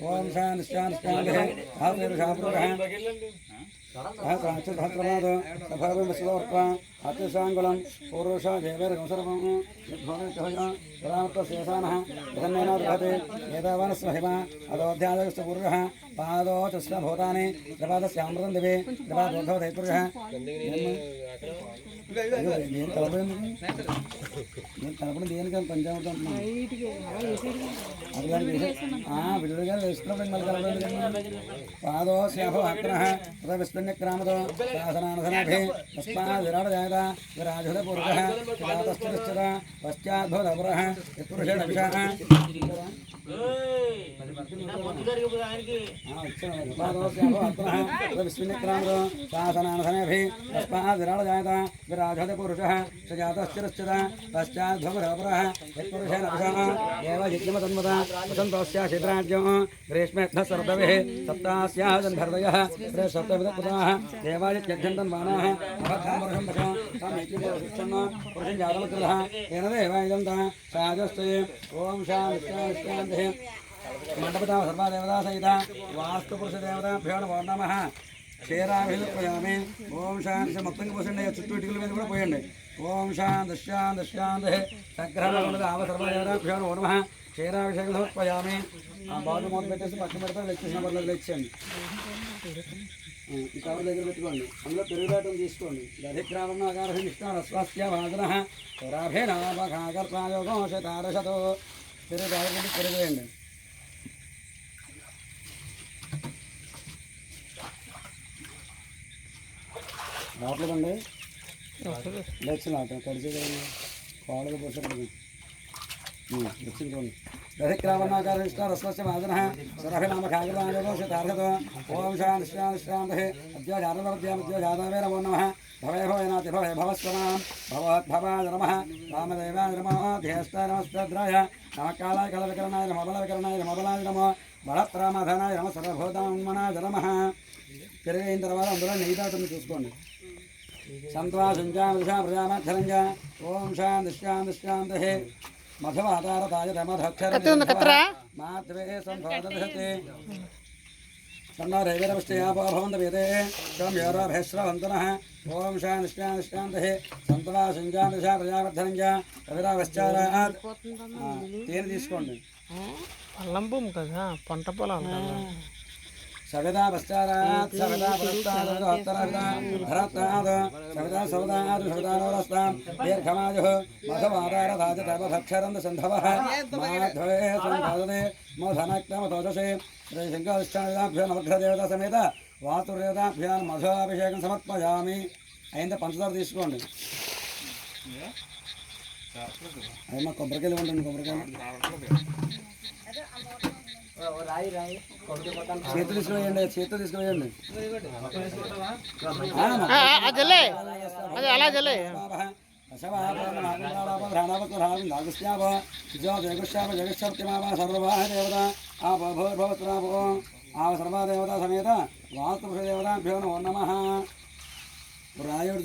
ओम शान शान शान है हाथ में शापुर है सहस्रपाद सफलमस्लोर्पा अत्यशांगुलम पूर्वशा देवर सर्वं यद्भवेत्तहयामत्तशेषानः धन्यनादभते एतावानस्महिमा अदोऽध्यायस्य पूर्वः पादो तस्य भूतानि प्रपादस्यामृतं दिवे प्रपादोद्धवदैपुरुषः నేను కలపడం దేనికి పంచామృతం విడుదల వేసుకున్నప్పుడు మళ్ళీ కలపడం పాదో శ్యాభవాక్ర విస్పన్యక్రామతో శాసనానసనాభి తస్మాత్ విరాట జాయత విరాజుల పురుష జాతస్థిరశ్చర పశ్చాద్భవదపురః యత్పురుషేణ విషాః विस्मिन्निक्रामतो शासनानसनेभि तस्मात् विराट जायत विराजते पुरुषः स जातश्चिरश्चिर पश्चाद्भवरपरः यत्पुरुषेण विषः एव यज्ञमतन्वता वसन्तोऽस्या क्षेत्राज्यो ग्रीष्मेऽग्नः सर्दविः सप्तास्याः जन्धर्दयः सप्तविदपुताः देवायत्यध्यन्तन्वानाः अभद्धामवर्षं दश तां यज्ञपुरुषन् पुरुषं जातमकृतः तेन देवायजं ता साजस्ते ॐ शान्तिः मंडपता सर्वदेवता सहित वास्तुपुरुषदेवताभ्यो नमो नमः క్షీరాభిపయామి ఓం శాంతి మొత్తం పోసండి చుట్టూ ఇటుకల మీద కూడా పోయండి ఓం శాంతి శాంతి శాంతి సగ్రహణ ఆవ సర్వదేవతాభ్యో నమో నమః క్షీరాభిషేకం సమర్పయామి బాగు మూత పెట్టేసి పక్కన పెడతాను లెక్కేసిన బదులు లెక్కండి ఈ కవర్ దగ్గర పెట్టుకోండి అందులో పెరుగుదాటం తీసుకోండి దధిగ్రామం ఆకారస్వాస్థ్య భాగన స్వరాభేనాభాగర్తాయోగోషతారశతో పెరుగుదాటం పెరుగువేయండి రావట్లేదండి లక్ష్యం కడిచే కాళ్ళగా పోసాడు లక్ష్యం దధిక్రామణాకారస్వాస్థ్య భాగన స్వరాభినామకాగర్తాయోగోషతారశతో ఓం శాంతిశ్రాంతి అద్యోజాతవేర నమో నమః भवे भवेनाति भवे भवस्वनां भवद्भवाय नमः वामदेवाय नमः ध्येष्ठाय नमस्तेद्राय नमः कालाय कलविकरणाय नमः बलविकरणाय नमः बलाय नमः बलप्रमाधनाय नमः सर्वभूतात्मनाय नमः పెరిగిన తర్వాత అందులో నెయ్యి దాటుని చూసుకోండి సంత్వా సంజామృషా ప్రజామధ్యరంజ ఓం శాంతి శాంతి శాంతి మధవాతారతాయ రమధక్షర మాధ్వే సంభాదతే सन्नरैवरवश्चयापभवन्तवेदे सोम्योराभेश्रवन्तनः ओम शान्तिश्शान्तिः सन्तवा संजामृषा प्रजावर्धनञ्च रविरावश्चारात् तेन తీసుకోండి అల్లం భూమి కదా పంట పొలాలు కదా सविता पश्चात् सविता पुरस्तादोत्तरविता भरताद् सविता सौदाद् सवितानोरस्तां दीर्घमायुः मधुवादारधाजतपभक्षरन्त सन्धवः माध्वे सम्पादते मोधनक्तमतोजसे श्रीशङ्करश्चाभ्यो नवग्रहदेवता समेत वातुर्देवताभ्यां मधुराभिषेकं समर्पयामि अयिंद पंचदार తీసుకోండి అయ్యమ్మ కొబ్బరికాయలు ఇవ్వండి కొబ్బరికాయలు చేతులు తీసుకువేయండి చేతులు తీసుకువేయండి అలా జలే సర్వదేవతా సమేత వాస్తుదేవతాభ్యో నమో నమః రాయుడు